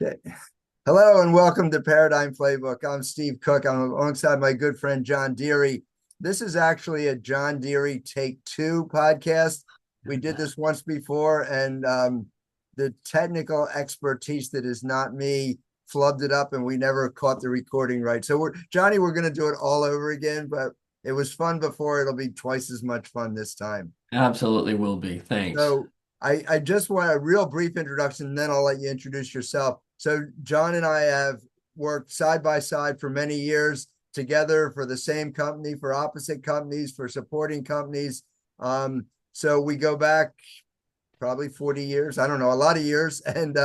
Okay. Hello and welcome to Paradigm Playbook. I'm Steve Cook. I'm alongside my good friend John Deary. This is actually a John Deary Take Two podcast. We did this once before, and the technical expertise that is not me flubbed it up, and we never caught the recording right. So we're going to do it all over again, but it was fun before. It'll be twice as much fun this time. Absolutely will be. Thanks. So I just want a real brief introduction, and then I'll let you introduce yourself. So John and I have worked side by side for many years together for the same company, for opposite companies, for supporting companies. So we go back probably 40 years. I don't know, a lot of years. And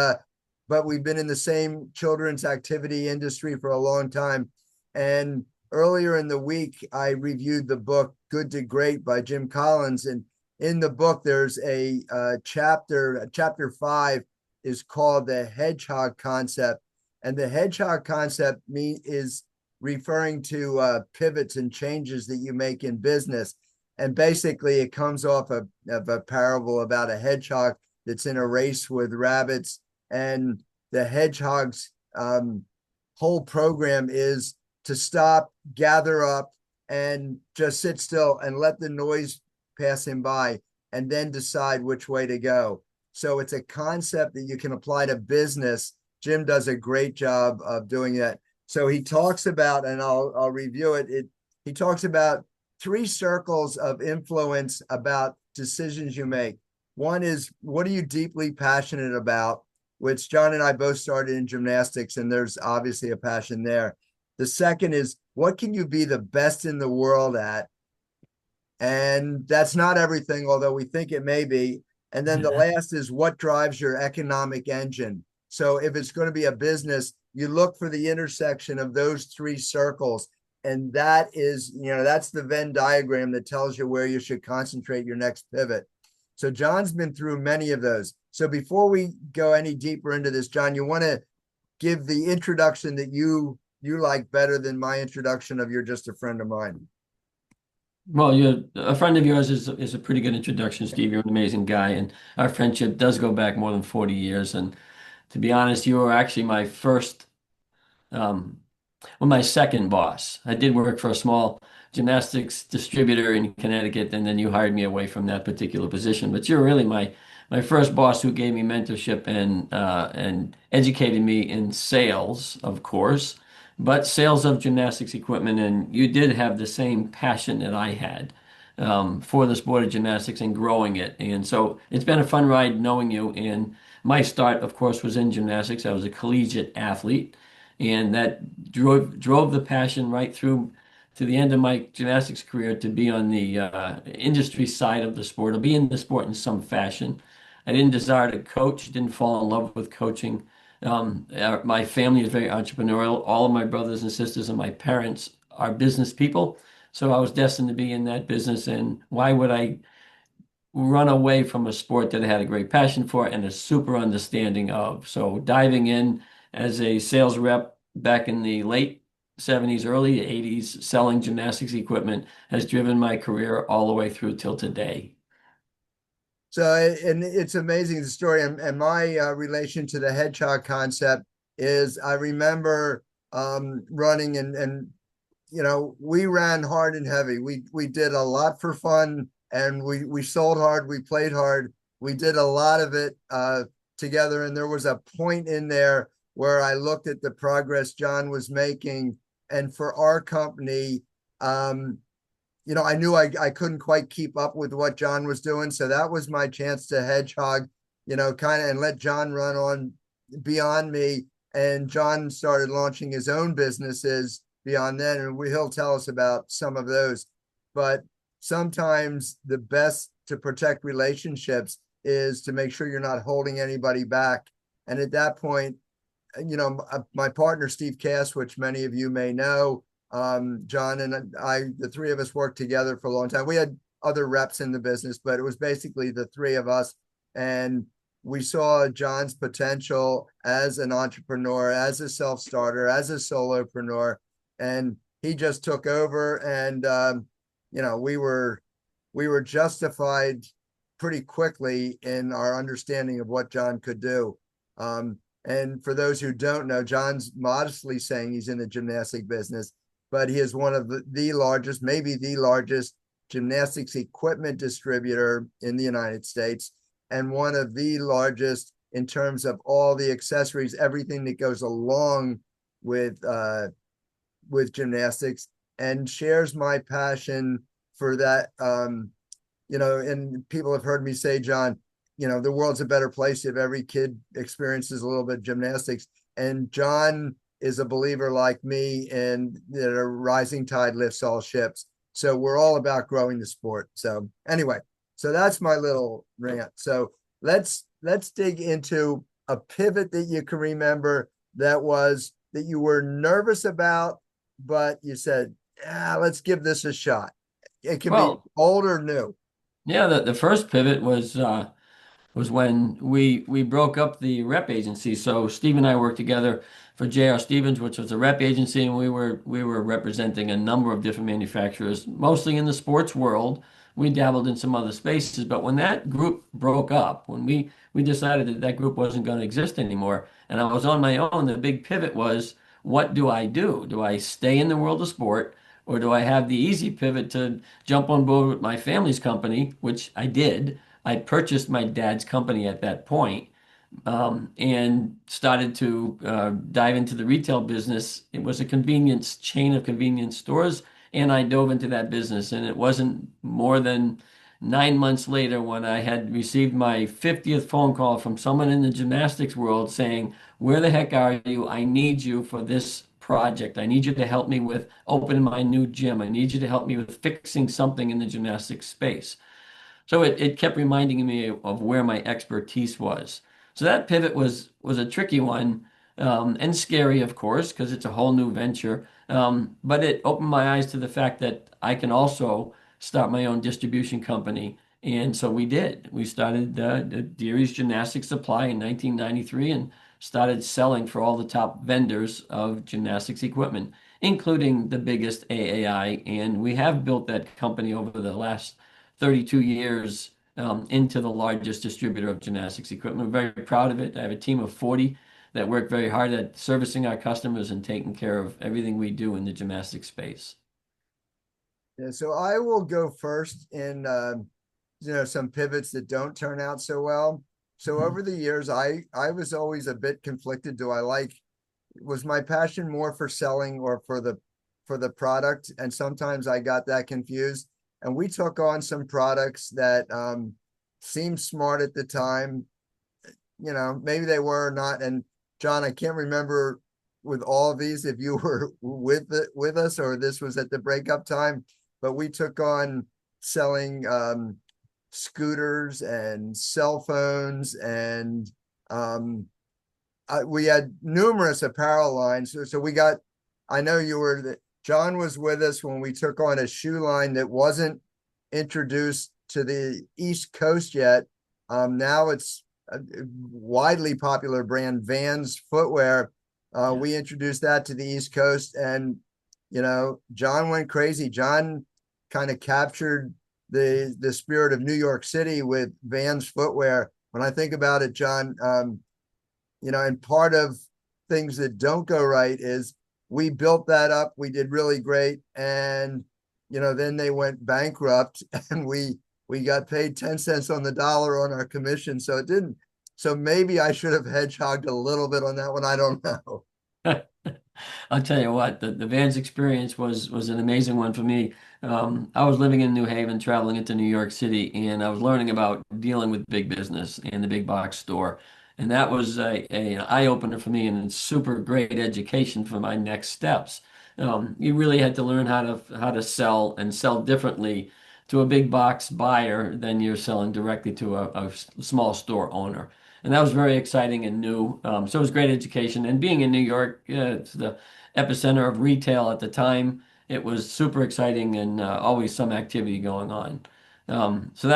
but we've been in the same children's activity industry for a long time. And earlier in the week, I reviewed the book Good to Great by Jim Collins. And in the book, there's a chapter 5 is called the Hedgehog Concept. And the Hedgehog Concept is referring to pivots and changes that you make in business. And basically, it comes off of a parable about a hedgehog that's in a race with rabbits. And the hedgehog's whole program is to stop, gather up, and just sit still and let the noise pass him by, and then decide which way to go. So it's a concept that you can apply to business. Jim does a great job of doing that. So he talks about, and I'll review it. He talks about 3 circles of influence about decisions you make. One is, what are you deeply passionate about, which John and I both started in gymnastics, and there's obviously a passion there. The second is, what can you be the best in the world at? And that's not everything, although we think it may be. And then the last is, what drives your economic engine? So if it's going to be a business, you look for the intersection of those 3 circles. And that is, that's the Venn diagram that tells you where you should concentrate your next pivot. So John's been through many of those. So before we go any deeper into this, John, you want to give the introduction that you like better than my introduction of "you're just a friend of mine." Well, you're a friend of yours is a pretty good introduction, Steve. You're an amazing guy, and our friendship does go back more than 40 years. And to be honest, you were actually my um, my second boss. I did work for a small gymnastics distributor in Connecticut, and then you hired me away from that particular position. But you're really my first boss who gave me mentorship and educated me in sales, of course, but sales of gymnastics equipment. And you did have the same passion that I had for the sport of gymnastics and growing it. And so it's been a fun ride knowing you. And my start, of course, was in gymnastics. I was a collegiate athlete, and that drove the passion right through to the end of my gymnastics career to be on the industry side of the sport, or be in the sport in some fashion. I didn't desire to coach, didn't fall in love with coaching. My family is very entrepreneurial. All of my brothers and sisters and my parents are business people. So I was destined to be in that business. And why would I run away from a sport that I had a great passion for and a super understanding of? So diving in as a sales rep back in the late 70s, early 80s, selling gymnastics equipment has driven my career all the way through till today. So, and it's amazing, the story. And my relation to the hedgehog concept is, I remember running, and we ran hard and heavy. We did a lot for fun, and we sold hard, we played hard. We did a lot of it together. And there was a point in there where I looked at the progress John was making, and for our company, I knew I couldn't quite keep up with what John was doing. So that was my chance to hedgehog, kind of, and let John run on beyond me. And John started launching his own businesses beyond then. And he'll tell us about some of those. But sometimes the best to protect relationships is to make sure you're not holding anybody back. And at that point, my partner, Steve Cass, which many of you may know, John and I, the 3 of us worked together for a long time. We had other reps in the business, but it was basically the 3 of us. And we saw John's potential as an entrepreneur, as a self-starter, as a solopreneur. And he just took over. And, we were justified pretty quickly in our understanding of what John could do. And for those who don't know, John's modestly saying he's in the gymnastic business, but he is one of the largest, maybe the largest gymnastics equipment distributor in the United States, and one of the largest in terms of all the accessories, everything that goes along with gymnastics, and shares my passion for that. And people have heard me say, John, the world's a better place if every kid experiences a little bit of gymnastics. And John is a believer like me, and that a rising tide lifts all ships. So we're all about growing the sport. So anyway, so that's my little rant. So let's dig into a pivot that you can remember that you were nervous about, but you said, let's give this a shot. It can be Well, old or new. yeah, the first pivot was when we broke up the rep agency. So Steve and I worked together for J.R. Stevens, which was a rep agency, and we were representing a number of different manufacturers, mostly in the sports world. We dabbled in some other spaces, but when that group broke up, when we decided that that group wasn't going to exist anymore, and I was on my own, the big pivot was, what do I do? Do I stay in the world of sport? Or do I have the easy pivot to jump on board with my family's company, which I did. I purchased my dad's company at that point, and started to dive into the retail business. It was a convenience chain of convenience stores, and I dove into that business. And it wasn't more than 9 months later when I had received my 50th phone call from someone in the gymnastics world saying, "Where the heck are you? I need you for this project. I need you to help me with opening my new gym. I need you to help me with fixing something in the gymnastics space." So it kept reminding me of where my expertise was. So that pivot was a tricky one, and scary, of course, because it's a whole new venture. But it opened my eyes to the fact that I can also start my own distribution company. And so we did. We started Deary's Gymnastics Supply in 1993 and started selling for all the top vendors of gymnastics equipment, including the biggest AAI. And we have built that company over the last 32 years, into the largest distributor of gymnastics equipment. I'm very proud of it. I have a team of 40 that work very hard at servicing our customers and taking care of everything we do in the gymnastics space. Yeah, so I will go first in some pivots that don't turn out so well. So Mhm. over the years, I was always a bit conflicted. Was my passion more for selling or for the product? And sometimes I got that confused. And we took on some products that seemed smart at the time. Maybe they were or not. And John, I can't remember with all of these if you were with us or this was at the breakup time, but we took on selling scooters and cell phones, and we had numerous apparel lines. So we got, I know John was with us when we took on a shoe line that wasn't introduced to the East Coast yet. Now it's a widely popular brand, Vans footwear. Yeah. We introduced that to the East Coast, and John went crazy. John kind of captured the spirit of New York City with Vans footwear. When I think about it, John, and part of things that don't go right is we built that up. We did really great. And, then they went bankrupt and we got paid 10 cents on the dollar on our commission. So it didn't. So maybe I should have hedgehogged a little bit on that one. I don't know. I'll tell you what, the Vans experience was an amazing one for me. I was living in New Haven, traveling into New York City, and I was learning about dealing with big business and the big box store. And that was an eye opener for me and a super great education for my next steps. You really had to learn how to sell and sell differently to a big box buyer than you're selling directly to a small store owner. And that was very exciting and new. So it was great education. And being in New York, it's the epicenter of retail at the time. It was super exciting and always some activity going on. So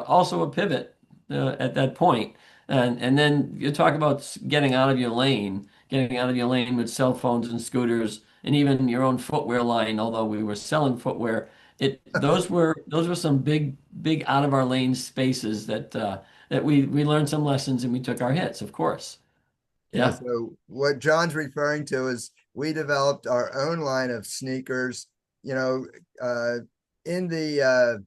also a pivot at that point. And then you talk about getting out of your lane, getting out of your lane with cell phones and scooters and even your own footwear line. Although we were selling footwear, those were some big out of our lane spaces that we learned some lessons and we took our hits, of course. Yeah, Yeah. so what John's referring to is we developed our own line of sneakers, you know, in the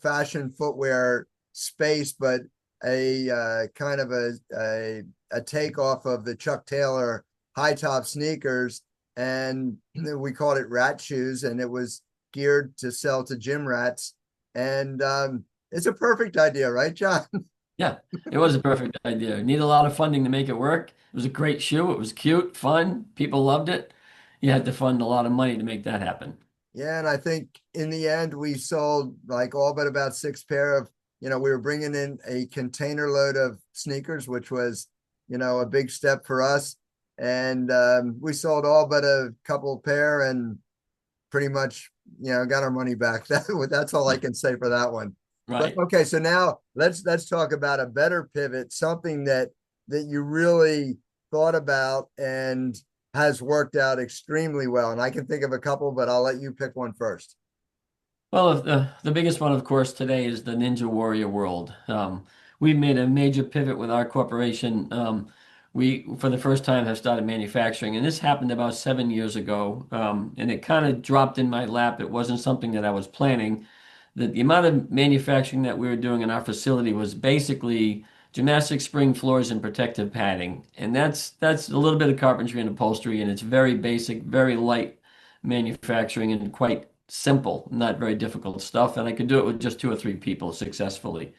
fashion footwear space, but a kind of a takeoff of the Chuck Taylor high top sneakers, and we called it rat shoes, and it was geared to sell to gym rats. And it's a perfect idea, right, John? Yeah, it was a perfect idea. Need a lot of funding to make it work. It was a great shoe. It was cute, fun. People loved it. You had to fund a lot of money to make that happen. Yeah, and I think in the end we sold like all but about six pair of, we were bringing in a container load of sneakers, which was, a big step for us. And we sold all but a couple pair and pretty much, got our money back. That's all I can say for that one. But Right. okay, so now let's talk about a better pivot, something that you really thought about and has worked out extremely well. And I can think of a couple, but I'll let you pick one first. Well, the biggest one, of course, today is the Ninja Warrior world. We've made a major pivot with our corporation. We, for the first time, have started manufacturing, and this happened about 7 years ago. And it kind of dropped in my lap. It wasn't something that I was planning. The amount of manufacturing that we were doing in our facility was basically gymnastic spring floors and protective padding, and that's a little bit of carpentry and upholstery, and it's very basic, very light manufacturing, and quite simple, not very difficult stuff, and I could do it with just two or three people successfully.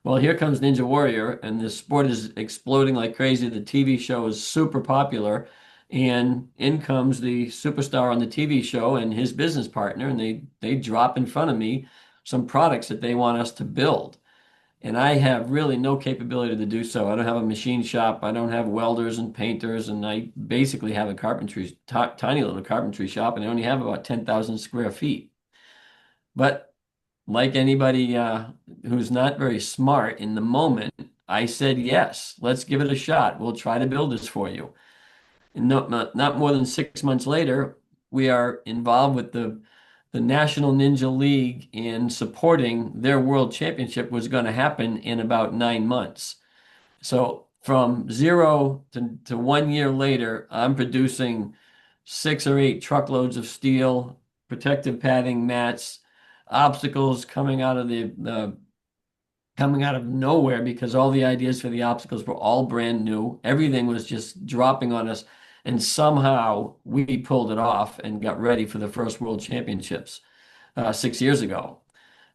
Well, here comes Ninja Warrior, and the sport is exploding like crazy. The TV show is super popular, and in comes the superstar on the TV show and his business partner, and they drop in front of me some products that they want us to build. And I have really no capability to do so. I don't have a machine shop. I don't have welders and painters, and I basically have a tiny little carpentry shop, and I only have about 10,000 square feet. But like anybody who's not very smart in the moment, I said, yes, let's give it a shot. We'll try to build this for you. And not more than 6 months later, we are involved with the National Ninja League in supporting their world championship was going to happen in about 9 months. So from zero to 1 year later, I'm producing 6 or 8 truckloads of steel, protective padding, mats, obstacles coming out of nowhere because all the ideas for the obstacles were all brand new. Everything was just dropping on us, and somehow we pulled it off and got ready for the first World Championships 6 years ago.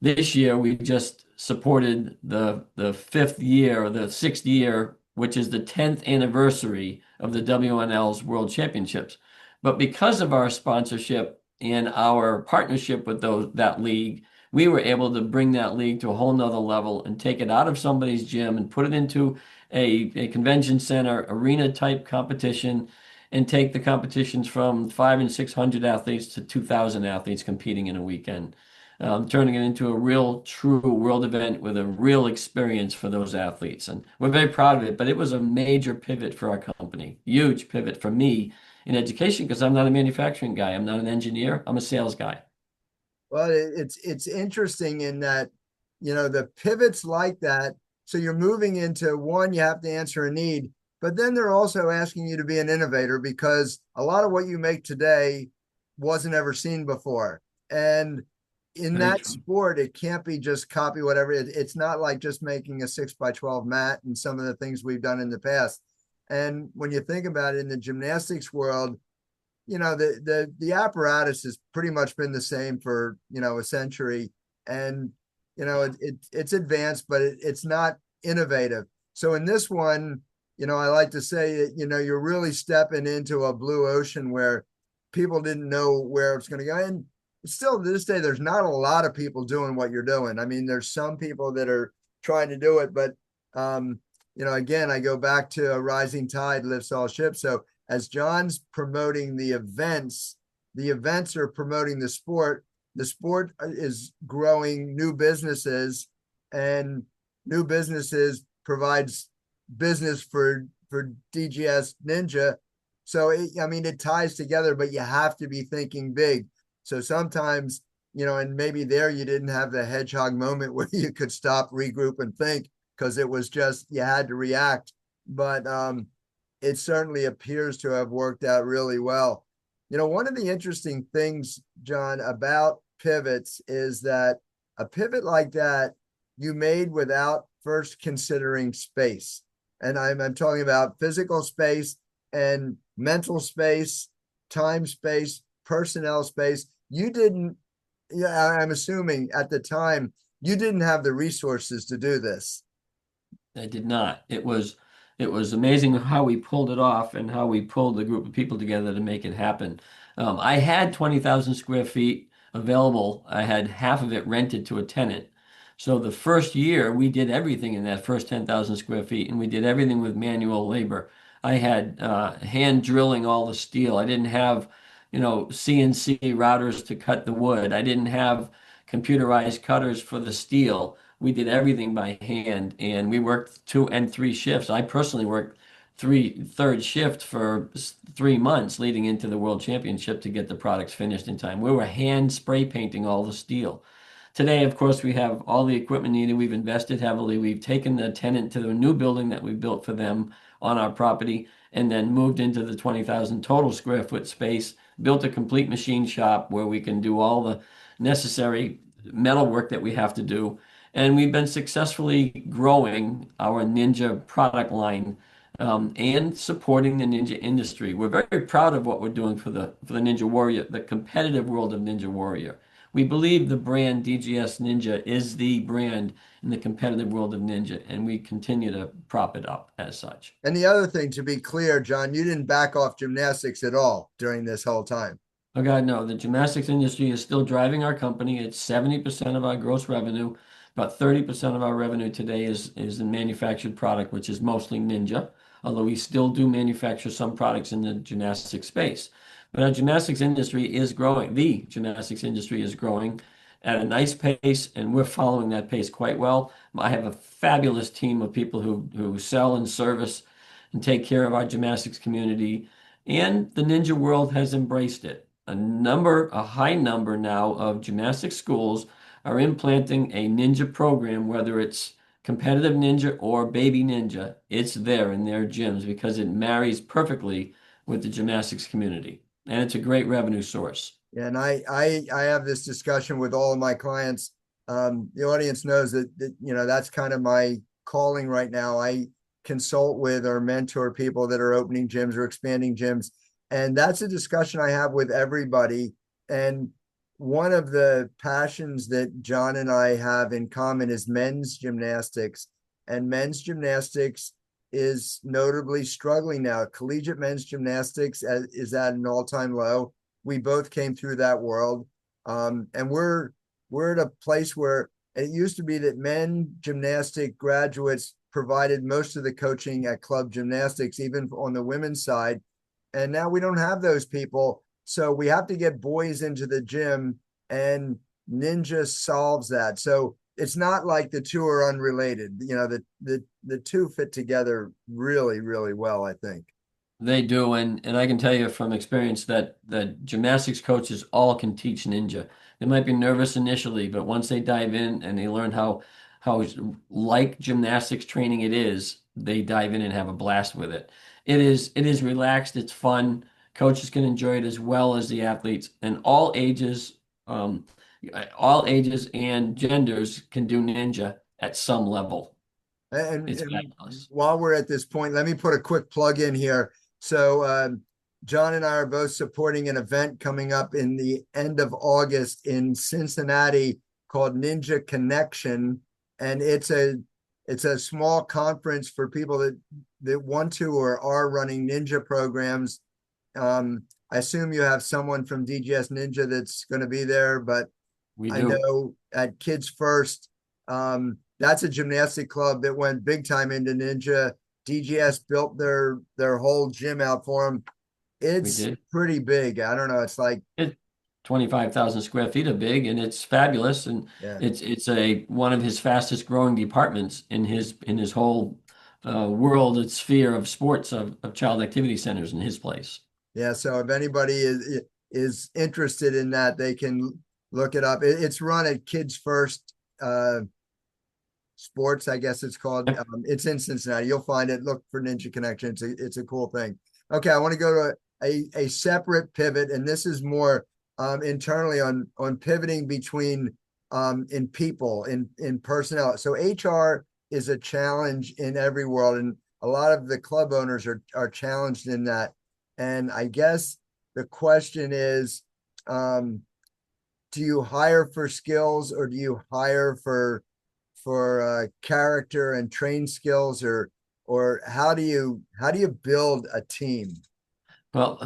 This year, we just supported the fifth year, or the sixth year, which is the 10th anniversary of the WNL's World Championships. But because of our sponsorship and our partnership with that league, we were able to bring that league to a whole nother level and take it out of somebody's gym and put it into a convention center arena type competition, and take the competitions from 500 and 600 athletes to 2,000 athletes competing in a weekend, turning it into a real, true world event with a real experience for those athletes. And we're very proud of it. But it was a major pivot for our company, huge pivot for me in education, because I'm not a manufacturing guy. I'm not an engineer. I'm a sales guy. Well, it's interesting in that, the pivots like that. So you're moving into one, you have to answer a need, but then they're also asking you to be an innovator because a lot of what you make today wasn't ever seen before. And in Very that true. sport, it can't be just copy whatever. It's not like just making a 6x12 mat and some of the things we've done in the past. And when you think about it in the gymnastics world, the apparatus has pretty much been the same for a century, and it's advanced, but it's not innovative. So in this one, I like to say that you're really stepping into a blue ocean where people didn't know where it's going to go. And still to this day, there's not a lot of people doing what you're doing. I mean, there's some people that are trying to do it, but again, I go back to a rising tide lifts all ships. So as John's promoting the events are promoting the sport. The sport is growing new businesses, and new businesses provides business for DGS Ninja. So it ties together, but you have to be thinking big. So sometimes, and maybe there you didn't have the hedgehog moment where you could stop, regroup, and think, because it was just you had to react. But it certainly appears to have worked out really well. One of the interesting things, John, about pivots is that a pivot like that you made without first considering space. And I'm talking about physical space and mental space, time space, personnel space. You didn't, yeah, I'm assuming at the time, you didn't have the resources to do this. I did not. It was amazing how we pulled it off and how we pulled a group of people together to make it happen. I had 20,000 square feet available. I had half of it rented to a tenant. So the first year we did everything in that first 10,000 square feet, and we did everything with manual labor. I had hand drilling all the steel. I didn't have, CNC routers to cut the wood. I didn't have computerized cutters for the steel. We did everything by hand, and we worked 2 and 3 shifts. I personally worked third shift for 3 months leading into the World Championship to get the products finished in time. We were hand spray painting all the steel. Today, of course, we have all the equipment needed. We've invested heavily. We've taken the tenant to the new building that we built for them on our property and then moved into the 20,000 total square foot space, built a complete machine shop where we can do all the necessary metal work that we have to do. And we've been successfully growing our Ninja product line, and supporting the Ninja industry. We're very proud of what we're doing for the Ninja Warrior, the competitive world of Ninja Warrior. We believe the brand DGS Ninja is the brand in the competitive world of Ninja, and we continue to prop it up as such. And the other thing, to be clear, John, you didn't back off gymnastics at all during this whole time. Oh God, no, the gymnastics industry is still driving our company. It's 70% of our gross revenue. About 30% of our revenue today is in manufactured product, which is mostly Ninja, although we still do manufacture some products in the gymnastics space. But our gymnastics industry is growing. The gymnastics industry is growing at a nice pace, and we're following that pace quite well. I have a fabulous team of people who sell and service and take care of our gymnastics community, and the Ninja world has embraced it. A high number now of gymnastics schools are implanting a Ninja program, whether it's competitive Ninja or baby Ninja. It's there in their gyms because it marries perfectly with the gymnastics community, and it's a great revenue source. Yeah, and I have this discussion with all of my clients. The audience knows that that's kind of my calling right now. I consult with or mentor people that are opening gyms or expanding gyms, and that's a discussion I have with everybody. And one of the passions that John and I have in common is men's gymnastics, and men's gymnastics is notably struggling now. Collegiate men's gymnastics is at an all-time low. We both came through that world. And we're at a place where it used to be that men gymnastic graduates provided most of the coaching at club gymnastics, even on the women's side. And now we don't have those people. So we have to get boys into the gym, and Ninja solves that. So it's not like the two are unrelated. The two fit together really, really well, I think. They do, and I can tell you from experience that the gymnastics coaches all can teach Ninja. They might be nervous initially, but once they dive in and they learn how like gymnastics training it is, they dive in and have a blast with it. It is relaxed, it's fun. Coaches can enjoy it as well as the athletes, and um, all ages and genders can do Ninja at some level. It's And fabulous. while we're at this point, let me put a quick plug in here. So John and I are both supporting an event coming up in the end of August in Cincinnati called Ninja Connection, and it's a small conference for people that want to or are running Ninja programs. I assume you have someone from DGS Ninja that's going to be there, but We I do. know at Kids First, that's a gymnastic club that went big time into Ninja. DGS built their whole gym out for them. We It's did. pretty big. I don't know. It's like, It 25,000 square feet of big, and it's fabulous, and yeah, it's a one of his fastest growing departments in his whole world and sphere of sports of child activity centers in his place. yeah. So if anybody is interested in that, they can look it up. It's run at Kids First Sports, I guess it's called. Yep. It's in Cincinnati. You'll find it. Look for Ninja Connection. It's a cool thing. Okay, I want to go to a separate pivot, and this is more internally on pivoting between in people in personnel. So HR is a challenge in every world, and a lot of the club owners are challenged in that. And I guess the question is, do you hire for skills or do you hire for character and train skills, or how do you build a team? Well,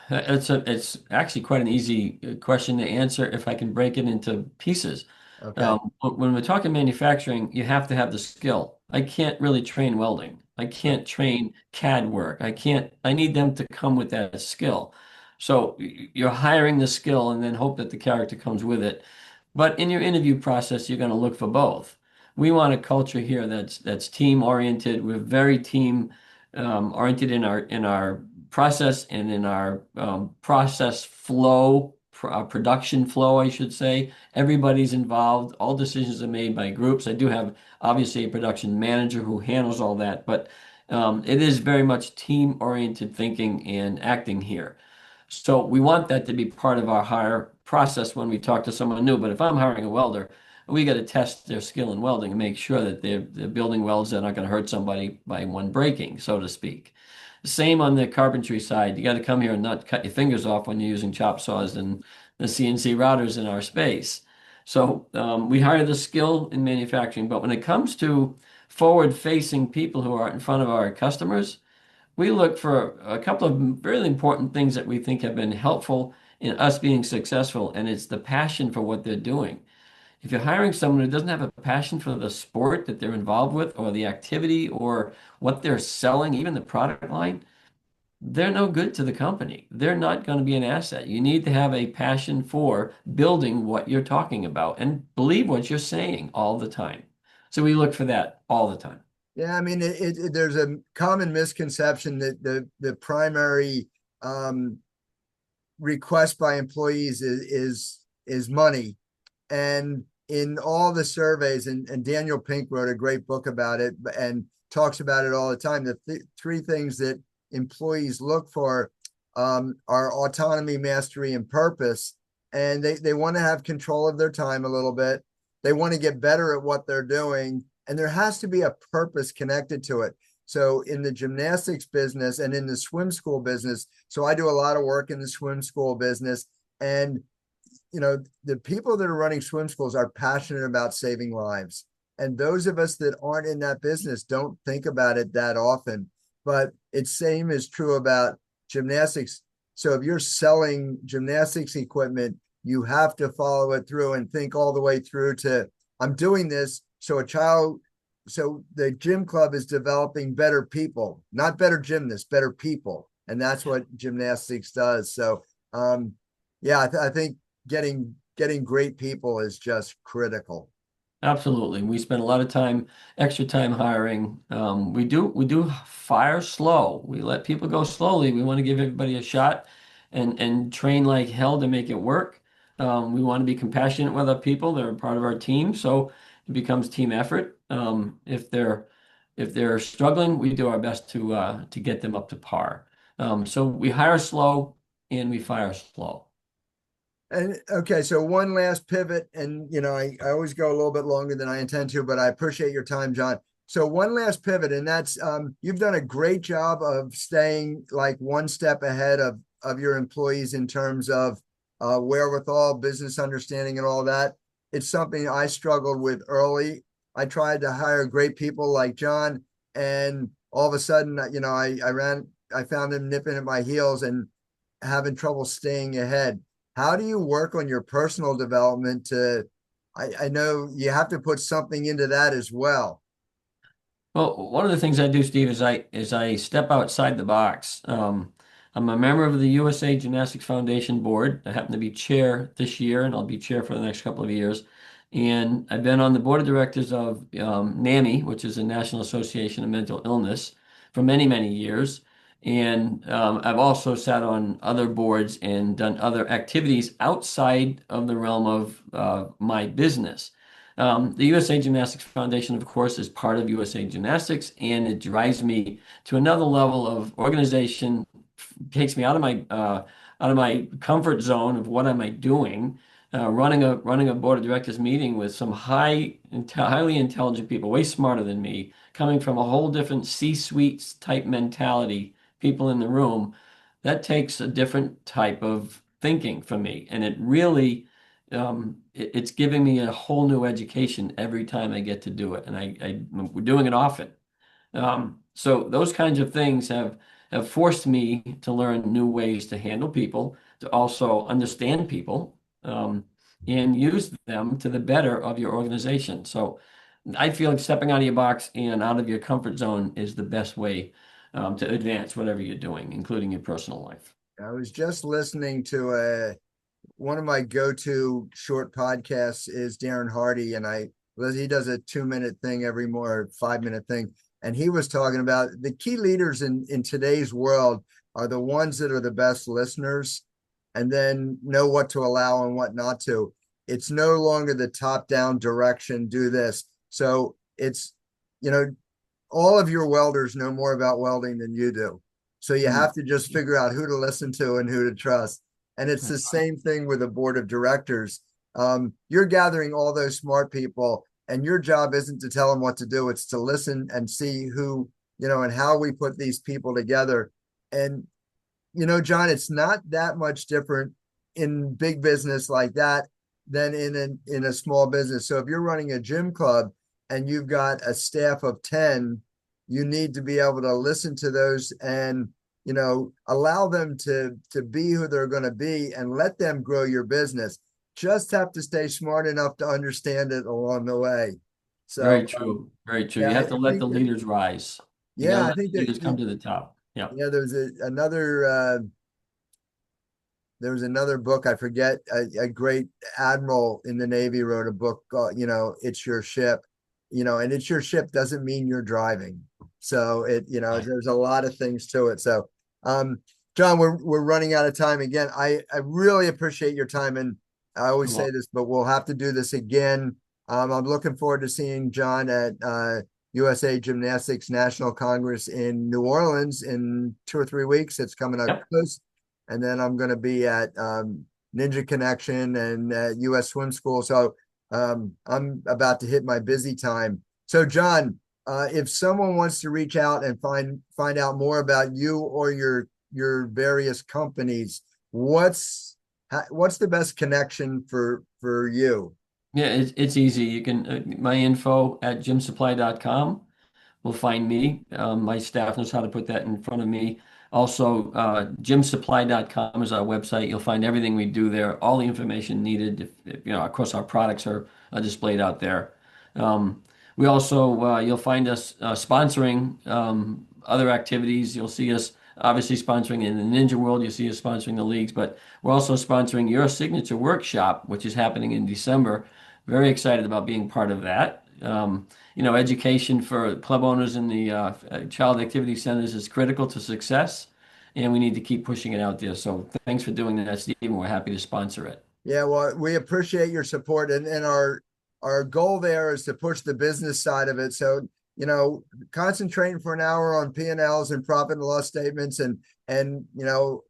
it's actually quite an easy question to answer if I can break it into pieces. Okay. When we're talking manufacturing, you have to have the skill. I can't really train welding. I can't train CAD work. I need them to come with that skill. So you're hiring the skill and then hope that the character comes with it. But in your interview process, you're going to look for both. We want a culture here that's team oriented. We're very team oriented in our process and in our process flow, production flow, I should say. Everybody's involved. All decisions are made by groups. I do have obviously a production manager who handles all that, but it is very much team-oriented thinking and acting here. So we want that to be part of our hire process when we talk to someone new. But if I'm hiring a welder, we got to test their skill in welding and make sure that they're building welds that aren't going to hurt somebody by one breaking, so to speak. Same on the carpentry side. You got to come here and not cut your fingers off when you're using chop saws and the CNC routers in our space. So we hire the skill in manufacturing, but when it comes to forward-facing people who are in front of our customers, we look for a couple of really important things that we think have been helpful in us being successful, and it's the passion for what they're doing. If you're hiring someone who doesn't have a passion for the sport that they're involved with, or the activity, or what they're selling, even the product line, they're no good to the company. They're not going to be an asset. You need to have a passion for building what you're talking about and believe what you're saying all the time. So we look for that all the time. Yeah, I mean, there's a common misconception that the primary um, request by employees is money. And in all the surveys, and Daniel Pink wrote a great book about it and talks about it all the time. The three things that employees look for are autonomy, mastery, and purpose. And they want to have control of their time a little bit. They want to get better at what they're doing. And there has to be a purpose connected to it. So in the gymnastics business and in the swim school business, so I do a lot of work in the swim school business. And the people that are running swim schools are passionate about saving lives. And those of us that aren't in that business don't think about it that often. But it's same is true about gymnastics. So if you're selling gymnastics equipment, you have to follow it through and think all the way through to, I'm doing this so the gym club is developing better people, not better gymnasts, better people. And that's what gymnastics does. So yeah, I think getting great people is just critical. Absolutely. We spend a lot of time, extra time hiring. We do fire slow. We let people go slowly. We want to give everybody a shot and train like hell to make it work. We want to be compassionate with our people. They're a part of our team, so it becomes team effort. If they're struggling, we do our best to get them up to par. So we hire slow and we fire slow. And okay, so one last pivot, and I always go a little bit longer than I intend to, but I appreciate your time, John. So one last pivot, and that's you've done a great job of staying like one step ahead of your employees in terms of wherewithal, business understanding, and all that. It's something I struggled with early. I tried to hire great people like John, and all of a sudden, I found him nipping at my heels and having trouble staying ahead. How do you work on your personal development I know you have to put something into that as well. Well, one of the things I do, Steve, is I step outside the box. I'm a member of the USA Gymnastics Foundation Board. I happen to be chair this year, and I'll be chair for the next couple of years. And I've been on the board of directors of NAMI, which is the National Association of Mental Illness, for many, many years. And I've also sat on other boards and done other activities outside of the realm of my business. The USA Gymnastics Foundation, of course, is part of USA Gymnastics, and it drives me to another level of organization, takes me out of my comfort zone of what am I doing, running a board of directors meeting with some highly intelligent people, way smarter than me, coming from a whole different C-suite type mentality, people in the room. That takes a different type of thinking for me, and it really it's giving me a whole new education every time I get to do it, and we're doing it often. So those kinds of things have forced me to learn new ways to handle people, to also understand people, and use them to the better of your organization. So I feel like stepping out of your box and out of your comfort zone is the best way to advance whatever you're doing, including your personal life. I was just listening to one of my go-to short podcasts is Darren Hardy, and he does a 2-minute thing every more 5-minute thing. And he was talking about the key leaders in today's world are the ones that are the best listeners and then know what to allow and what not to. It's no longer the top-down direction, do this. So it's, all of your welders know more about welding than you do. So you have to just figure out who to listen to and who to trust. And it's the same thing with a board of directors. You're gathering all those smart people, and your job isn't to tell them what to do. It's to listen and see who, and how we put these people together. And, John, it's not that much different in big business like that than in a small business. So if you're running a gym club and you've got a staff of 10, you need to be able to listen to those and, allow them to be who they're going to be and let them grow your business. Just have to stay smart enough to understand it along the way. So Very true. Very true. You yeah, have to let the leaders rise. You got to I let think the leaders come to the top. Yeah. there's there was another book, I forget, a great admiral in the Navy wrote a book called, It's Your Ship, and it's your ship doesn't mean you're driving. So there's a lot of things to it. So, John, we're running out of time again. I really appreciate your time. And I always say this, but we'll have to do this again. I'm looking forward to seeing John at USA Gymnastics National Congress in New Orleans in 2 or 3 weeks. It's coming up close. And then I'm going to be at Ninja Connection and US Swim School. So I'm about to hit my busy time. So, John, if someone wants to reach out and find out more about you or your various companies, what's the best connection for you? Yeah, it's easy. You can my info at gymsupply.com will find me. My staff knows how to put that in front of me. Also, gymsupply.com is our website. You'll find everything we do there, all the information needed. Of course, our products are displayed out there. We also, you'll find us sponsoring other activities. You'll see us obviously sponsoring in the Ninja World. You'll see us sponsoring the leagues, but we're also sponsoring your signature workshop, which is happening in December. Very excited about being part of that. Education for club owners in the child activity centers is critical to success, and we need to keep pushing it out there. So thanks for doing that, Steve. We're happy to sponsor it. Yeah, well, we appreciate your support, and our goal there is to push the business side of it. So, concentrating for an hour on P&Ls and profit and loss statements and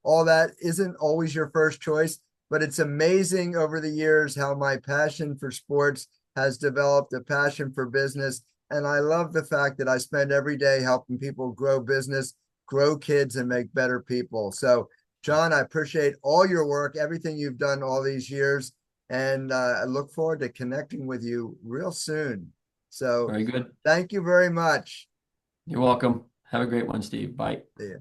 all that isn't always your first choice, but it's amazing over the years how my passion for sports has developed a passion for business. And I love the fact that I spend every day helping people grow business, grow kids, and make better people. So, John, I appreciate all your work, everything you've done all these years. And I look forward to connecting with you real soon. So Very good. thank you very much. You're welcome. Have a great one, Steve. Bye. See you.